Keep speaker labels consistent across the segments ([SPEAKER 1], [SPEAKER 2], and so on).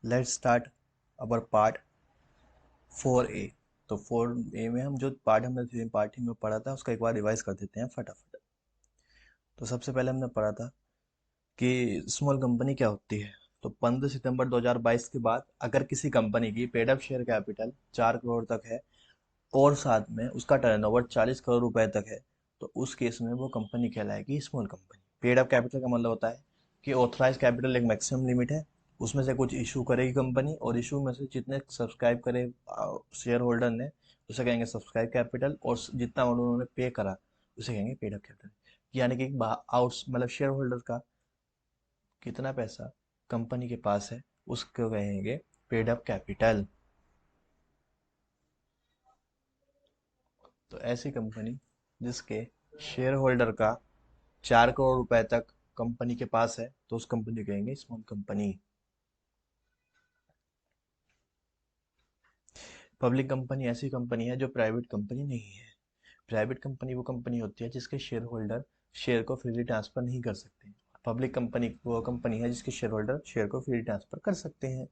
[SPEAKER 1] Let's start our part 4A। तो 4A में हम जो पार्ट हमने पार्टी में पढ़ा था उसका एक बार रिवाइज कर देते हैं फटाफट। तो सबसे पहले हमने पढ़ा था कि स्मॉल कंपनी क्या होती है। तो 15 सितंबर 2022 के बाद अगर किसी कंपनी की paid up share capital 4 crore तक है और साथ में उसका टर्नओवर 40 करोड़ रुपए तक है, तो उस केस में वो कंपनी कहलाएगी small company. Paid up capital का मतलब होता है कि ऑथराइज कैपिटल एक मैक्सिमम लिमिट है, उसमें से कुछ इशू करेगी कंपनी और इशू में से जितने सब्सक्राइब करे शेयर होल्डर ने उसे कहेंगे सब्सक्राइब कैपिटल, और जितना अमाउंट उन्होंने पे करा उसे कहेंगे पेड अप कैपिटल। यानी कि आउट मतलब शेयर होल्डर का कितना पैसा कंपनी के पास है उसको कहेंगे पेड अप कैपिटल। तो ऐसी कंपनी जिसके शेयर होल्डर का 4 करोड़ रुपए तक कंपनी के पास है तो उस कंपनी को कहेंगे स्मॉल कंपनी। पब्लिक कंपनी ऐसी कंपनी है जो प्राइवेट कंपनी नहीं है। प्राइवेट कंपनी वो कंपनी होती है जिसके शेयर होल्डर शेयर को फ्रीली ट्रांसफर नहीं कर सकते। पब्लिक कंपनी वो कंपनी है जिसके शेयर होल्डर शेयर को फ्रीली ट्रांसफर कर सकते हैं।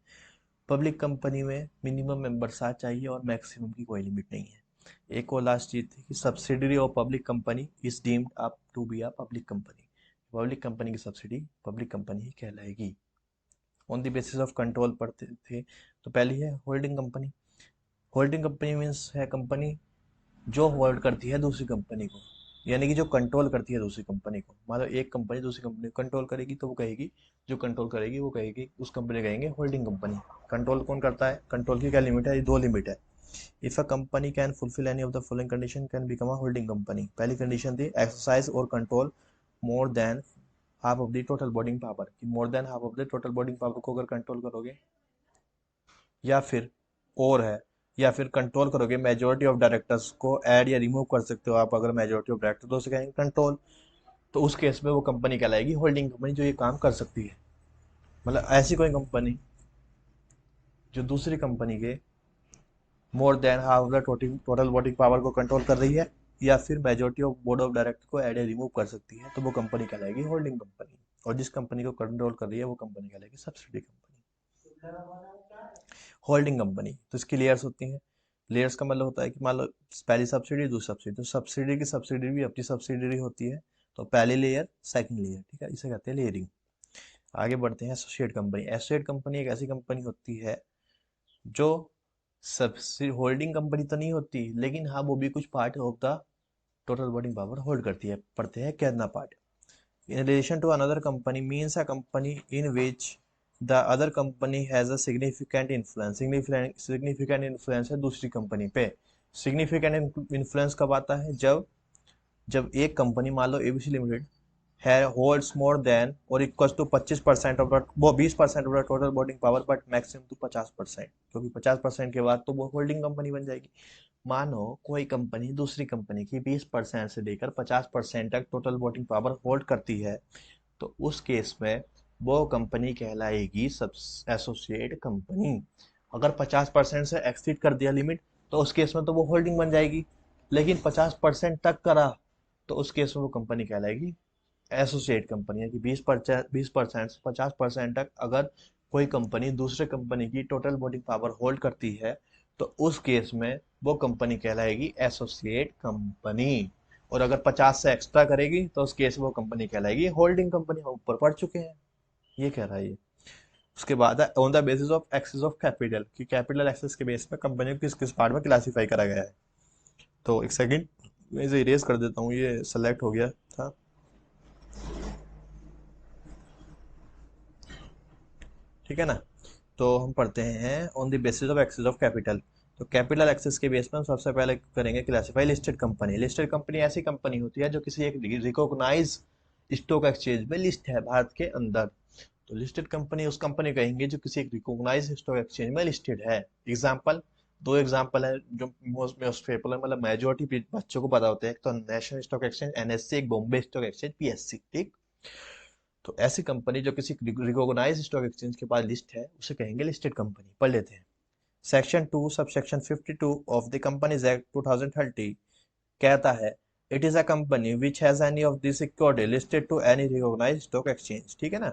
[SPEAKER 1] पब्लिक कंपनी में मिनिमम मेंबर 7 चाहिए और मैक्सिमम की कोई लिमिट नहीं है। एक और लास्ट चीज थी कि subsidiary of public company is deemed up to be a public company. Public company की सब्सिडी पब्लिक कंपनी ही कहलाएगी। On the basis of control पढ़ते थे। तो पहली है holding company. Holding company means है कंपनी जो होल्ड करती है दूसरी कंपनी को, यानी कि जो कंट्रोल करती है दूसरी कंपनी को। मान लो एक कंपनी दूसरी कंपनी को कंट्रोल करेगी तो वो कहेगी, जो कंट्रोल करेगी वो कहेगी उस कंपनी कहेंगे होल्डिंग कंपनी। कंट्रोल कौन करता है, कंट्रोल की क्या लिमिट है, ये दो लिमिट है। If a company can fulfil any of the following condition can become a holding company. पहली कंडीशन थी एक्सरसाइज और control more than half of the total voting power, कि more than half of the total voting power को अगर control करोगे, या फिर और है, या फिर कंट्रोल करोगे मेजोरिटी ऑफ डायरेक्टर्स को ऐड या रिमूव कर सकते हो आप अगर मेजोरिटी ऑफ डायरेक्टर, तो उसे कहेंगे कंट्रोल। तो उस केस में वो कंपनी कहलाएगी होल्डिंग कंपनी जो ये काम कर सकती है। मतलब ऐसी कोई कंपनी जो दूसरी कंपनी के मोर than half of the total voting power को कंट्रोल कर रही है, या फिर majority of board of director को ऐड या रिमूव कर सकती है, तो वो कंपनी कहलाएगी होल्डिंग कंपनी। और जिस कंपनी को कंट्रोल कर रही है वो कंपनी कहलाएगी सब्सिडी कंपनी। होल्डिंग कंपनी तो इसकी लेयर्स होती हैं। लेयर्स का मतलब होता है कि मान लो पहली सब्सिडी दूसरी सब्सिडी, तो सब्सिडी की सब्सिडी भी अपनी सब्सिडरी होती है। तो पहली लेयर सेकंड लेयर, ठीक है, इसे कहते हैं लेयरिंग। आगे बढ़ते हैं एसोसिएट कंपनी। एसोसिएट कंपनी एक ऐसी कंपनी होती है जो सबसे होल्डिंग कंपनी तो नहीं होती, लेकिन हाँ वो भी कुछ part of the total voting power hold करती है। पढ़ते हैं कितना part. In relation to another company means a company in which the other company has a significant influence। significant influence है दूसरी कंपनी पे। significant influence कब आता है, जब जब एक कंपनी मान लो एबीसी लिमिटेड है होल्ड्स मोर देन और इक्वल्स टू 25% ऑफ वो 20% of the total voting power but maximum to 50%, क्योंकि 50% के बाद तो वो होल्डिंग कंपनी बन जाएगी। मानो कोई कंपनी दूसरी कंपनी की 20% से लेकर 50% तक टोटल वोटिंग पावर होल्ड करती है, तो उस केस में वो कंपनी कहलाएगी सब एसोसिएट कंपनी। अगर 50% से एक्सीड कर दिया लिमिट तो उस केस में तो वो होल्डिंग बन जाएगी, लेकिन 50% तक करा तो उस केस में वो कंपनी कहलाएगी एसोसिएट कंपनी है। कि 20% से 50% तक अगर कोई कंपनी दूसरे कंपनी की टोटल वोटिंग पावर होल्ड करती है तो उस केस में वो कंपनी कहलाएगी एसोसिएट कंपनी। और अगर 50 से एक्स्ट्रा करेगी तो उस केस में वो कंपनी कहलाएगी होल्डिंग कंपनी। हम ऊपर पढ़ चुके हैं, ये कह रहा है ये। उसके बाद है on the basis of access of capital, कि कैपिटल एक्सेस के बेस पे कंपनी को किस किस पार्ट में क्लासिफाई करा गया है। तो एक सेकंड मैं इसे इरेज कर देता हूँ, ये सेलेक्ट हो गया था। ठीक है ना। तो हम पढ़ते हैं on the basis of access of capital. तो कैपिटल एक्सेस के बेस पर हम सबसे पहले करेंगे classify listed company. Listed company ऐसी कंपनी होती है जो किसी एक रिकॉग्नाइज स्टॉक एक्सचेंज में लिस्ट है भारत के अंदर। तो लिस्टेड कंपनी उस कंपनी कहेंगे जो किसी एक रिकॉग्नाइज स्टॉक एक्सचेंज में लिस्टेड है। एग्जाम्पल, दो एग्जाम्पल है जो मोस्ट पॉपुलर मतलब मेजोरिटी बच्चों को पता होते हैं। एक तो नेशनल स्टॉक एक्सचेंज एनएससी, एक बॉम्बे स्टॉक एक्सचेंज पीएससी। ठीक। तो ऐसी कंपनी जो किसी रिकॉग्नाइज स्टॉक एक्सचेंज के पास लिस्ट है उसे कहेंगे लिस्टेड कंपनी। पढ़ लेते हैं। Section 2 sub section 52 of the companies act 2030 कहता है it is a company which has any of this security listed to any recognise stock exchange. ठीक है ना,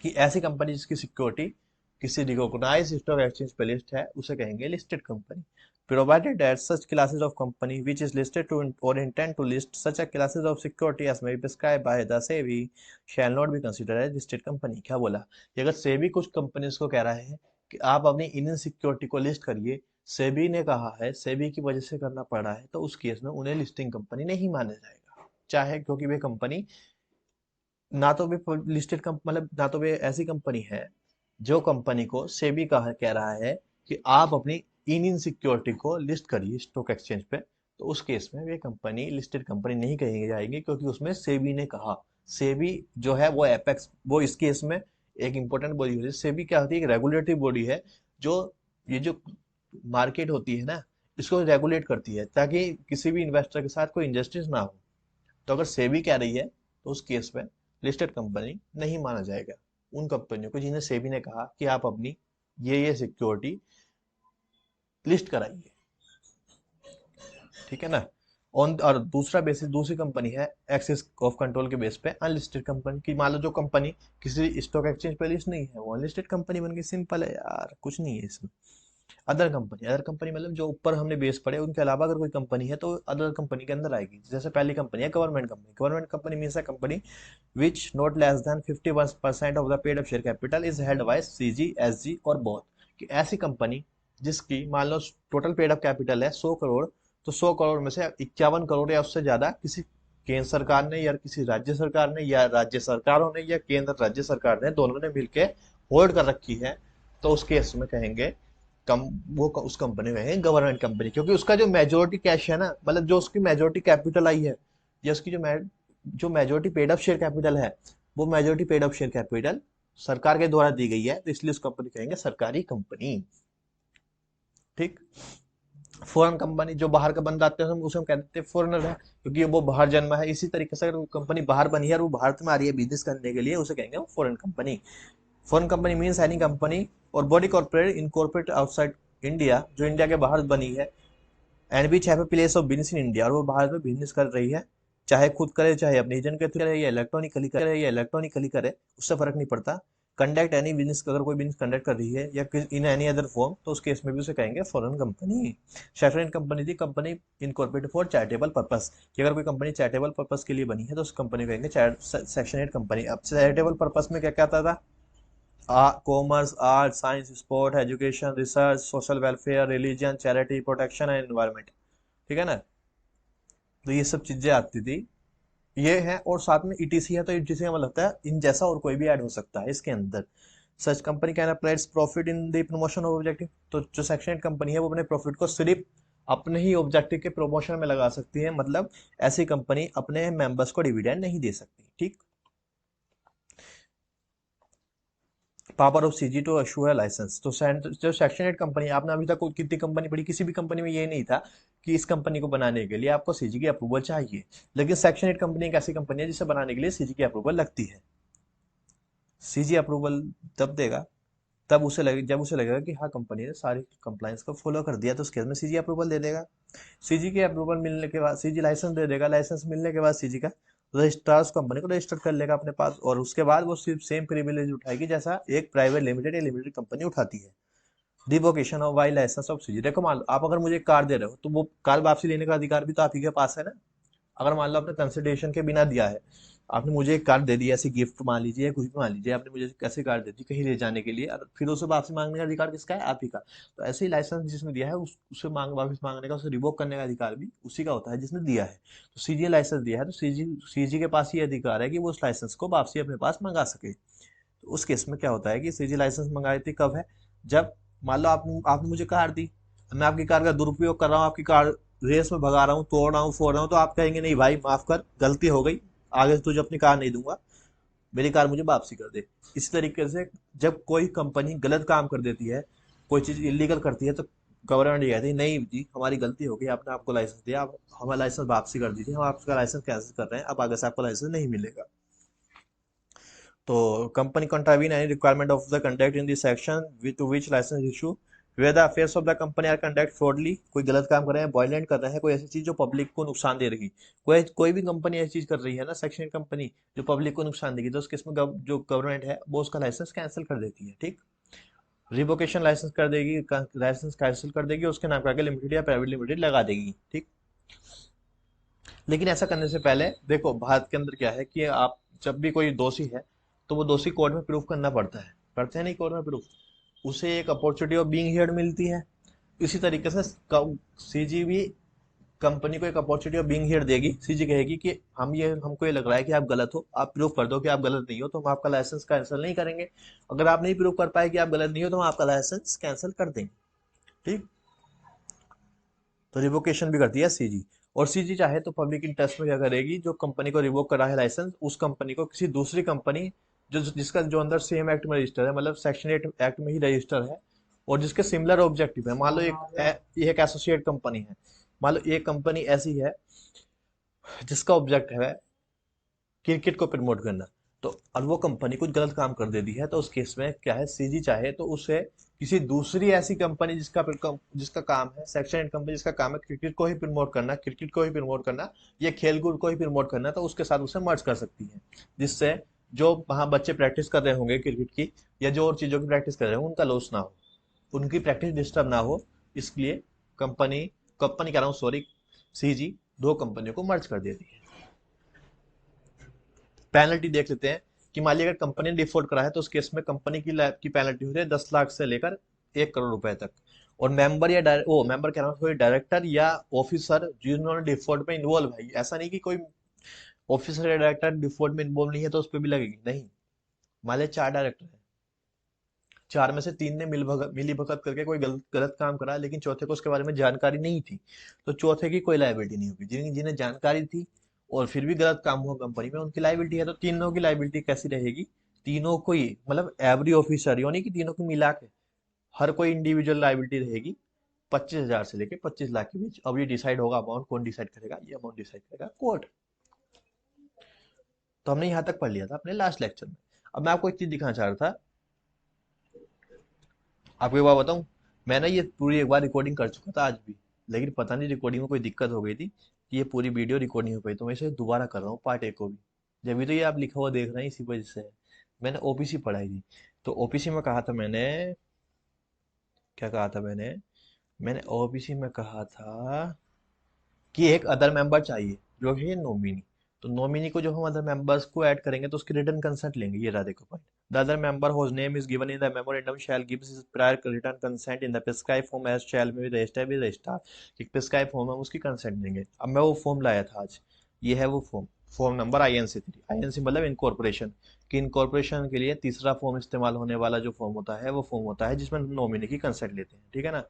[SPEAKER 1] कि ऐसी कंपनी जिसकी सिक्योरिटी किसी रिकॉग्नाइज स्टॉक एक्सचेंज पे लिस्ट है उसे कहेंगे listed company. Provided that such classes of company which is listed to और intend to list such a classes of security as may be prescribed by the SEBI shall not be considered as listed company. क्या बोला कि अगर सेबी कुछ companies को कह रहा है कि आप अपनी इंडियन सिक्योरिटी को लिस्ट करिए, सेबी ने कहा है, सेबी की वजह से करना पड़ा है, तो उस केस में उन्हें लिस्टिंग कंपनी नहीं माना जाएगा, चाहे क्योंकि वे कंपनी ना तो वे लिस्टेड मतलब ना तो वे ऐसी कंपनी है जो कंपनी को सेबी कह रहा है कि आप अपनी इंडियन सिक्योरिटी को लिस्ट करिए स्टॉक एक्सचेंज पे, तो उस केस में वे कंपनी लिस्टेड कंपनी नहीं कही जाएगी क्योंकि उसमें सेबी ने कहा। सेबी जो है वो एपेक्स, वो इस केस में एक इंपॉर्टेंट बॉडी होती है। सेबी क्या होती है? एक रेगुलेटरी बॉडी है जो ये जो मार्केट होती है ना, इसको रेगुलेट करती है ताकि किसी भी इन्वेस्टर के साथ कोई इंजस्टिस ना हो। तो अगर सेबी कह रही है तो उस केस में लिस्टेड कंपनी नहीं माना जाएगा उन कंपनियों को जिन्हें सेबी ने कहा कि आप अपनी ये सिक्योरिटी लिस्ट कराइए, ठीक है ना। ऑन और दूसरा बेसिस, दूसरी कंपनी है एक्सेस ऑफ कंट्रोल के बेस पे अनलिस्टेड कंपनी की। मान लो जो कंपनी किसी स्टॉक एक्सचेंज पे लिस्ट नहीं है वो अनलिस्टेड कंपनी बन गई। सिंपल है यार, कुछ नहीं है इसमें। अदर कंपनी मतलब जो ऊपर हमने बेस पढ़े उनके अलावा अगर कोई कंपनी है तो अदर कंपनी के अंदर आएगी। जैसे पहली कंपनी है government company. Government company means a company which not less than 51% of the paid up share capital is held by CG, SG और both। कि ऐसी कंपनी जिसकी मान लो टोटल पेड अप कैपिटल है 100 करोड़, तो 100 करोड़ में से 51 करोड़ या उससे ज्यादा किसी केंद्र सरकार ने या किसी राज्य सरकार ने या राज्य सरकारों ने या केंद्र राज्य सरकार ने दोनों ने मिलकर होल्ड कर रखी है, तो उस केस में कहेंगे कम वो उस कंपनी में है गवर्नमेंट कंपनी, क्योंकि उसका जो मेजोरिटी कैश है ना, मतलब जो उसकी मेजोरिटी कैपिटल आई है या उसकी जो majority paid up share capital है, वो majority paid up share capital सरकार के द्वारा दी गई है, तो इसलिए उस कंपनी कहेंगे सरकारी कंपनी। ठीक। फॉरेन कंपनी, जो बाहर का बंदा आते हैं उसे हम कहते हैं फॉरेनर है, क्योंकि वो बाहर जन्मा है। इसी तरीके से अगर कंपनी बाहर बनी है और वो भारत में आ रही है बिजनेस करने के लिए, उसे कहेंगे foreign company. Foreign company means any company और body corporate incorporate outside India, जो इंडिया के बाहर बनी है, and which have a place of business in India, और वो भारत में बिजनेस कर रही है, चाहे खुद करे चाहे अपने एजेंट के थ्रू करे या इलेक्ट्रॉनिकली करे, उससे फर्क नहीं पड़ता। कंडक्ट एनी बिजनेस, अगर कोई बिजनेस कंडक्ट कर रही है या इन एनी अदर फॉर्म, तो उस केस में भी उसे कहेंगे फॉरेन कंपनी। सेकंड कंपनी थी company incorporated for charitable purpose, कि अगर कोई कंपनी चैरिटेबल पर्पस के लिए बनी है तो उस कंपनी को कहेंगे सेक्शन 8 कंपनी। अब चैरिटेबल पर्पस में क्या क्या आता था? Commerce, art, science, sport, education, research, social welfare, religion, charity, protection and environment, ठीक है ना। तो ये सब चीजें आती थी, ये है। और साथ में ईटीसी है, तो ईटीसी का मतलब होता है इन जैसा और कोई भी ऐड हो सकता है इसके अंदर। Such company can apply profit in the promotion of objective, तो जो सेक्शन 8 कंपनी है वो अपने प्रॉफिट को सिर्फ अपने ही ऑब्जेक्टिव के प्रमोशन में लगा सकती है, मतलब ऐसी कंपनी अपने मेंबर्स को डिविडेंड नहीं दे सकती। ठीक। Power of CG to issue है लाइसेंस, तो जो सेक्शन 8 कंपनी, आपने अभी तक कितनी कंपनी पढ़ी? किसी भी कंपनी में ये नहीं था कि इस कंपनी को बनाने के लिए आपको सीजी की अप्रूवल चाहिए, लेकिन सेक्शन 8 कंपनी एक ऐसी कंपनी है जिसे बनाने के लिए सीजी की अप्रूवल लगती है। सीजी अप्रूवल तब देगा तब उसे लगे जब उसे लगेगा कि हाँ कंपनी ने सारी कंप्लायंस को फॉलो कर दिया, तो उस केस में सीजी अप्रूवल दे देगा। सीजी की अप्रूवल मिलने के बाद सीजी लाइसेंस दे देगा, लाइसेंस मिलने के बाद सीजी का रजिस्ट्रार उस कंपनी को रजिस्टर कर लेगा अपने पास, और उसके बाद वो सिर्फ सेम प्रिविलेज उठाएगी जैसा एक प्राइवेट लिमिटेड या लिमिटेड कंपनी उठाती है। Revocation of Y licence of CG, देखो मान लो आप अगर मुझे कार दे रहे हो तो वो कार वापसी लेने का अधिकार भी तो आप ही के पास है ना। अगर मान लो आपने कंसिडरेशन के बिना दिया है, आपने मुझे एक कार दे दी ऐसी गिफ्ट मान लीजिए या कुछ भी मान लीजिए, आपने मुझे कैसे कार दे दी कहीं ले जाने के लिए, और फिर उसे वापसी मांगने का अधिकार किसका है? आप ही का। तो ऐसे ही लाइसेंस जिसने दिया है उसे वापस मांगने का, उसे रिवोक करने का अधिकार भी उसी का होता है जिसने दिया है। तो सीजी लाइसेंस दिया है तो सीजी के पास ये अधिकार है कि वो उस लाइसेंस को वापसी अपने पास मंगा सके। तो उस केस में क्या होता है कि सीजी लाइसेंस मंगाई थी कब है? जब मान लो आपने मुझे कार दी, मैं आपकी कार का दुरुपयोग कर रहा हूँ, आपकी कार रेस में भगा रहा हूँ, तोड़ रहा हूँ, फोड़ रहा हूँ, तो आप कहेंगे नहीं भाई माफ कर, गलती हो गई, आगे से तुझे अपनी कार नहीं दूंगा, मेरी कार मुझे वापसी कर दे। इसी तरीके से जब कोई कंपनी गलत काम कर देती है, कोई चीज इलीगल करती है, तो गवर्नमेंट ये कहती है नहीं जी हमारी गलती हो गई, आपने आपको लाइसेंस दिया, आप हमारा लाइसेंस वापसी कर दीजिए, हम आपका लाइसेंस कैंसिल कर रहे हैं, अब आगे से आपको लाइसेंस नहीं मिलेगा। तो company contravene any requirement of the conduct in this section to which license issue where the affairs of the company are conduct fraudly, कोई गलत काम कर रहे हैं, वायलेंट कर रहे हैं, कोई ऐसी चीज जो पब्लिक को नुकसान दे रही, कोई भी कंपनी ऐसी चीज कर रही है ना सेक्शन कंपनी जो पब्लिक को नुकसान देगी, तो उसके इसमें जो गवर्नमेंट है वो उसका लाइसेंस कैंसिल कर देती है। ठीक। रिवोकेशन लाइसेंस कर देगी, लाइसेंस कैंसिल कर देगी, उसके नाम का आगे लिमिटेड या प्राइवेट लिमिटेड लगा देगी, ठीक। लेकिन ऐसा करने से पहले देखो भारत के अंदर क्या है कि आप जब भी कोई दोषी है तो वो दोषी कोर्ट में प्रूफ करना पड़ता है, करते हैं नहीं कोर्ट में प्रूफ, उसे एक अपॉर्चुनिटी ऑफ बीइंग हियर्ड मिलती है। इसी तरीके से सीजी भी कंपनी को एक अपॉर्चुनिटी ऑफ बीइंग हियर देगी। सीजी कहेगी कि हमको ये लग रहा है कि आप गलत हो, आप प्रूव कर दो कि आप गलत नहीं हो, तो हम आपका लाइसेंस कैंसिल नहीं करेंगे। अगर आप नहीं प्रूव कर पाए कि आप गलत नहीं हो तो हम आपका लाइसेंस कैंसिल कर देंगे, ठीक। तो रिवोकेशन भी करती है सीजी। और सीजी चाहे तो पब्लिक इंटरेस्ट में क्या करेगी, जो कंपनी को रिवोक करा है लाइसेंस, उस कंपनी को किसी दूसरी कंपनी जो जिसका जो अंदर सेम एक्ट में रजिस्टर है, मतलब सेक्शन 8 एक्ट में ही रजिस्टर है, और जिसके सिमिलर ऑब्जेक्टिव है। मान लो एक एसोसिएट कंपनी है, मान लो एक कंपनी ऐसी है जिसका ऑब्जेक्ट है क्रिकेट को प्रमोट करना, तो और वो कंपनी कुछ गलत काम कर देती है, तो उस केस में क्या है, सीजी चाहे तो उसे किसी दूसरी ऐसी कंपनी जिसका काम है सेक्शन 8 कंपनी, जिसका काम है क्रिकेट को ही प्रमोट करना, क्रिकेट को ही प्रमोट करना या खेल कूद को ही प्रमोट करना, तो उसके साथ उसे मर्ज कर सकती है, जिससे जो वहां बच्चे प्रैक्टिस कर रहे होंगे क्रिकेट की या जो और चीजों की प्रैक्टिस कर रहे होंगे उनका लॉस ना हो, उनकी प्रैक्टिस डिस्टर्ब ना हो। इसलिए कंपनी कंपनी कह रहा हूँ सॉरी, सीजी दो कंपनियों को मर्ज कर देती है। पेनल्टी देख लेते हैं कि मान लीजिए अगर कंपनी ने डिफॉल्ट करा है तो उस केस में कंपनी की पेनल्टी होती है 10 लाख से लेकर 1 करोड़ रुपए तक। और मेंबर या वो मेंबर कह रहा हूँ, कोई डायरेक्टर या ऑफिसर जिन्होंने डिफॉल्ट में इन्वॉल्व है, ऐसा नहीं कि कोई ऑफिसर या डायरेक्टर डिफॉल्ट में इन्वॉल्व नहीं है तो उस पर भी लगेगी, नहीं। मान लीजिए 4 डायरेक्टर है, 4 में से 3 ने मिली भगत करके कोई गलत गलत काम करा, लेकिन चौथे को उसके बारे में जानकारी नहीं थी, तो चौथे की कोई लाइबिलिटी नहीं होगी। जिन्हें जानकारी थी और फिर भी गलत काम हुआ कंपनी में, उनकी लाइबिलिटी है। तो तीनों की लाइबिलिटी कैसी रहेगी, तीनों को ही, मतलब एवरी ऑफिसर, यानी कि तीनों को मिला के हर कोई इंडिविजुअल लाइबिलिटी रहेगी 25,000 से लेके 25 लाख के बीच। अब ये डिसाइड होगा अमाउंट, कौन डिसाइड करेगा, ये अमाउंट डिसाइड करेगा कोर्ट। तो हमने यहाँ तक पढ़ लिया था अपने लास्ट लेक्चर में। अब मैं आपको एक चीज दिखाना चाह रहा था, आपको एक बात बताऊं, मैं ना ये पूरी एक बार रिकॉर्डिंग कर चुका था आज भी, लेकिन पता नहीं रिकॉर्डिंग में कोई दिक्कत हो गई थी कि ये पूरी वीडियो रिकॉर्डिंग हो गई, तो मैं इसे दोबारा कर रहा हूँ पार्ट ए को भी। जब भी तो ये आप लिखा हुआ देख रहे हैं इसी वजह से है। मैंने ओपीसी पढ़ाई थी, तो ओपीसी में कहा था मैंने, क्या कहा था मैंने, मैंने ओबीसी में कहा था कि एक अदर मेंबर चाहिए जो है नॉमिनी। तो नॉमिनी को जो हम अदर मेंबर्स को ऐड करेंगे तो उसकी रिटर्न कंसेंट लेंगे, ये रहा देखो point. The other member whose name is given in the memorandum shall give his prior written consent in the prescribed form as shall be registered with registrar। कि prescribed form हम उसकी consent देंगे। अब मैं वो फॉर्म लाया था आज, ये है वो form, form number INC3। INC मतलब इनकॉर्पोरेशन, कि इनकॉर्पोरेशन के लिए तीसरा फॉर्म इस्तेमाल होने वाला जो फॉर्म होता है वो फॉर्म होता है जिसमें नॉमिनी की कंसेंट लेते हैं, ठीक है ना,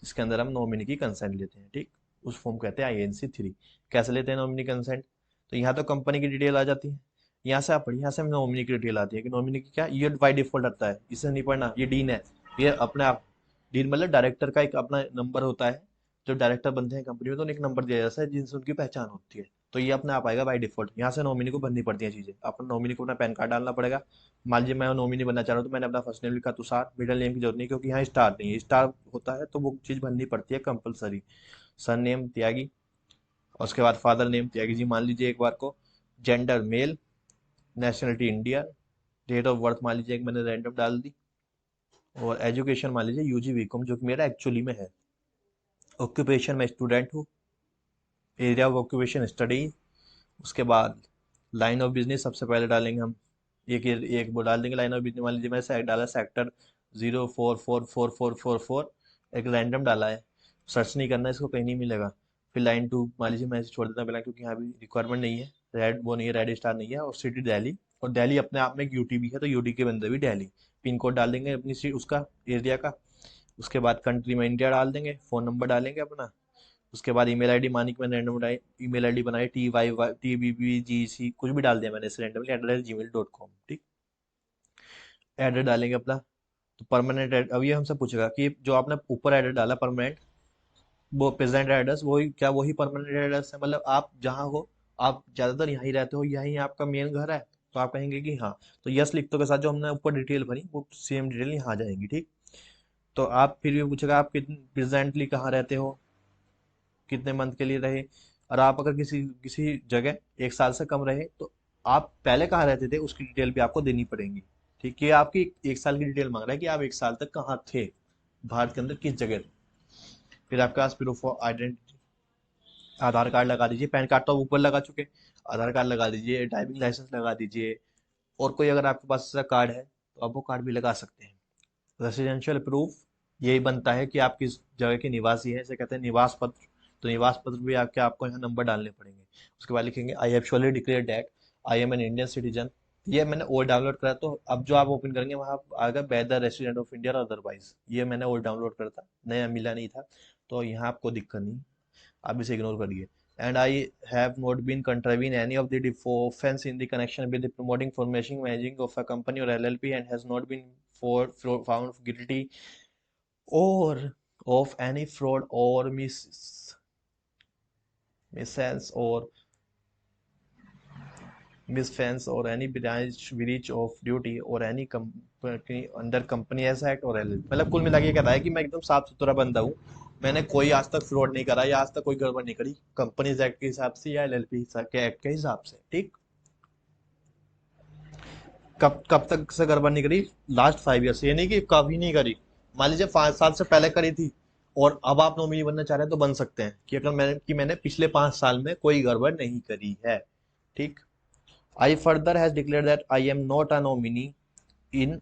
[SPEAKER 1] जिसके अंदर हम नॉमिनी की कंसेंट लेते हैं, ठीक। उस फॉर्म कहते हैं INC3। कैसे लेते हैं नॉमिनी कंसेंट, तो यहाँ तो कंपनी की डिटेल आ जाती है, यहाँ से आप पढ़िए, यहाँ से नॉमिनी की डिटेल आती है कि नॉमिनी की क्या, ये बाई डिफॉल्ट आता है, इसे नहीं पढ़ना, ये डीन है, ये अपने आप। डीन मतलब डायरेक्टर का एक अपना नंबर होता है, जो डायरेक्टर बनते हैं कंपनी में तो उन्हें एक नंबर दिया जाता है जिनसे उनकी पहचान होती है, तो ये अपने आप आएगा बाई डिफॉल्ट। यहाँ से नॉमिनी को भरनी पड़ती है चीजें, अपन नॉमिनी को अपना पैन कार्ड डालना पड़ेगा। मान लीजिए मैं नॉमिनी बनना चाह रहा हूँ तो मैंने अपना फर्स्ट नेम लिखा तुषार, मिडिल नेम की जरूरत नहीं क्योंकि यहाँ स्टार नहीं है, स्टार होता है तो वो चीज भरनी पड़ती है कंपलसरी। सन नेम त्यागी, और उसके बाद फादर नेम त्यागी जी मान लीजिए एक बार को, gender male, nationality India, date of birth मान लीजिए एक मैंने रैंडम डाल दी, और एजुकेशन मान लीजिए यूजी बीकॉम जो कि मेरा एक्चुअली में है। ऑक्यूपेशन में स्टूडेंट हूँ, एरिया ऑफ ऑक्यूपेशन स्टडी। उसके बाद लाइन ऑफ बिजनेस सबसे पहले डालेंगे हम, एक एक वो डाल देंगे लाइन ऑफ बिजनेस। मान लीजिए मैंने डाला सेक्टर 044444, एक रैंडम डाला है, सर्च नहीं करना, इसको कहीं नहीं मिलेगा। फिर लाइन 2 मान लीजिए मैं इसे छोड़ देता पहले क्योंकि यहाँ भी रिक्वायरमेंट नहीं है, रेड वो नहीं है, रेड स्टार नहीं है, और सिटी दिल्ली, और दिल्ली अपने आप में एक यूटी भी है तो यूटी के बंदे भी दिल्ली। पिन कोड डाल देंगे अपनी उसका एरिया का। उसके बाद कंट्री में इंडिया डाल देंगे, फ़ोन नंबर डालेंगे अपना। उसके बाद ईमेल आईडी मानिक मैंने रैंडम ईमेल आईडी बनाई, TYTBBGC कुछ भी डाल दिया मैंने इसे रैंडमली @gmail.com, ठीक। एड्रेस डालेंगे अपना। तो परमानेंट, अब ये हमसे पूछेगा कि जो आपने ऊपर एड्रेस डाला परमानेंट, वो प्रेजेंट एड्रेस वही क्या, वही परमानेंट एड्रेस है, मतलब आप जहाँ हो, आप ज्यादातर यहाँ ही रहते हो, यहीं आपका मेन घर है, तो आप कहेंगे कि हाँ। तो यस लिख दो, के साथ जो हमने ऊपर डिटेल भरी वो सेम डिटेल यहाँ आ जाएंगी, ठीक। तो आप फिर भी पूछेगा आप कितने प्रेजेंटली कहाँ रहते हो, कितने मंथ के लिए रहे, और आप अगर किसी किसी जगह 1 साल से कम रहे तो आप पहले कहाँ रहते थे उसकी डिटेल भी आपको देनी पड़ेगी। ठीक है, ये आपकी एक साल की डिटेल मांग रहा है कि आप एक साल तक कहाँ थे, भारत के अंदर किस जगह थे। फिर आपके पास proof of identity, Aadhaar card लगा दीजिए, पैन कार्ड तो आप ऊपर लगा चुके, आधार कार्ड लगा दीजिए, ड्राइविंग लाइसेंस लगा दीजिए, और कोई अगर आपके पास ऐसा कार्ड है तो आप वो कार्ड भी लगा सकते हैं। रेसिडेंशियल प्रूफ यही बनता है कि आप किस जगह के निवासी हैं, इसे कहते हैं निवास पत्र। तो निवास पत्र भी आपको यहाँ नंबर डालने पड़ेंगे। उसके बाद लिखेंगे I have surely declare that I M an Indian citizen. ये मैंने ओल्ड डाउनलोड करा, तो अब जो आप ओपन करेंगे वहाँ आएगा वेदर रेसिडेंट ऑफ इंडिया और अदरवाइज। ये मैंने ओल्ड डाउनलोड करा था, नया मिला नहीं था, तो यहाँ आपको दिक्कत नहीं, आप इसे इग्नोर करिए। And I have not been contravene any of the offense in the connection with the promoting formation managing of a company or LLP and has not been found guilty or of any fraud or missense or misfence or any breach of duty or any company under company act और LLP। मतलब कुल मिला के कहता है कि मैं एकदम साफ सुथरा बंदा हूँ, मैंने कोई आज तक फ्रॉड नहीं करा या आज तक कोई गड़बड़ नहीं करी कंपनीज एक्ट के हिसाब से या LLP के एक्ट के हिसाब से। ठीक, कब कब तक से गड़बड़ नहीं करी, लास्ट 5 ईयर, ये नहीं कि कभी नहीं करी। मान लीजिए 5 साल से पहले करी थी और अब आप नॉमिनी बनना चाह रहे हैं तो बन सकते हैं कि अगर मैंने पिछले 5 साल में कोई गड़बड़ नहीं करी है। ठीक, I further has declare that I am not a nominee in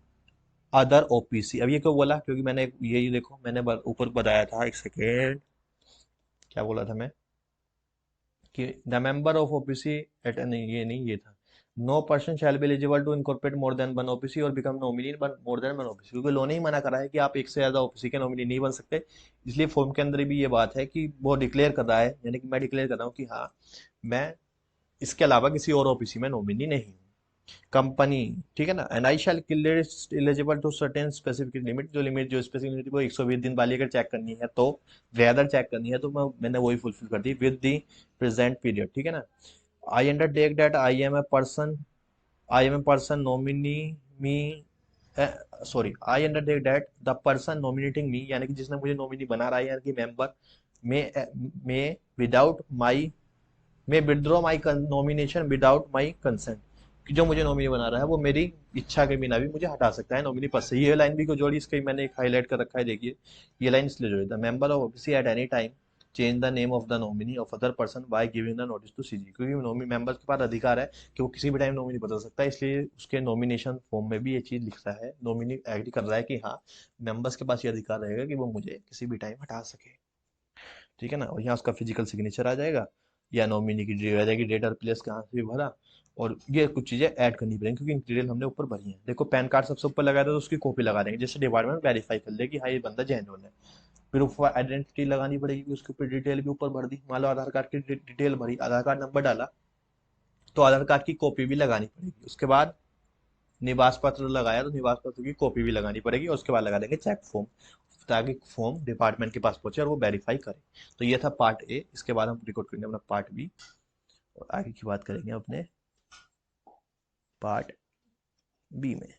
[SPEAKER 1] other OPC. अब ये क्यों बोला, क्योंकि मैंने ये देखो मैंने ऊपर बताया था, एक सेकेंड, क्या बोला था मैं कि the member of OPC at, नहीं ये नहीं, ये था no person shall be eligible to incorporate more than one OPC और become nominee in more than one OPC, क्योंकि लॉ ने ही मना करा है कि आप एक से ज्यादा ओपीसी के नॉमिनी नहीं बन सकते। इसलिए फॉर्म के अंदर भी ये बात है कि वो डिक्लेयर कर रहा है, यानी कि मैं डिक्लेयर कर रहा हूँ कि हाँ मैं इसके अलावा किसी और ओपीसी में नॉमिनी नहीं हूँ। कंपनी, ठीक है ना, and I shall eligible to certain specific limit, जो लिमिट जो स्पेसिफिक लिमिट वो 120 दिन वाली अगर चेक करनी है तो वेदर चेक करनी है तो मैंने वही फुलफिल कर दी विद द प्रेजेंट पीरियड। ठीक है ना, I undertake that I am a person nominee me sorry I undertake that the person nominating me, यानी कि जिसने मुझे नॉमिनी बना रहा है यानी कि मेंबर में without my may withdraw my nomination without my consent, कि जो मुझे नॉमिनी बना रहा है वो मेरी इच्छा के बिना भी मुझे हटा सकता है नॉमिनी पद से। ये लाइन भी को जोड़ी, इसके मैंने एक हाईलाइट कर रखा है, देखिए ये लाइन इसलिए जोड़ी, the member of OBC at any time change the name of the nominee of other person by giving the notice to CG, क्योंकि नॉमिनी मेंबर के पास अधिकार है कि वो किसी भी टाइम नॉमिनी बदल सकता है, इसलिए उसके नॉमिनेशन फॉर्म में भी ये चीज लिखता है, नॉमिनी एग्री कर रहा है कि हाँ मेंबर्स के पास ये अधिकार रहेगा कि वो मुझे किसी भी टाइम हटा सके। ठीक है ना, और यहाँ उसका फिजिकल सिग्नेचर आ जाएगा या नॉमिनी की डिटेल आ जाएगी, डेट और प्लेस कहाँ से भरा, और ये कुछ चीजें ऐड करनी पड़ेंगी क्योंकि डिटेल हमने ऊपर भरी है। देखो पैन कार्ड सबसे ऊपर लगाया था तो उसकी कॉपी लगा देंगे, जिससे डिपार्टमेंट वेरीफाई कर ले कि हाँ ये बंदा जेन्युइन है। प्रूफ ऑफ आइडेंटिटी लगानी पड़ेगी, उसके ऊपर डिटेल भी ऊपर भर दी, मान लो आधार कार्ड की डिटेल भरी, आधार कार्ड नंबर डाला तो आधार कार्ड की कॉपी भी लगानी पड़ेगी। उसके बाद निवास पत्र लगाया तो निवास पत्र की कॉपी भी लगानी पड़ेगी, और उसके बाद लगा देंगे चेक फॉर्म, ताकि फॉर्म डिपार्टमेंट के पास पहुंचे और वो वेरीफाई करे। तो ये था पार्ट ए, इसके बाद हम रिकॉर्ड करेंगे अपना पार्ट बी और आगे की बात करेंगे अपने पार्ट बी में।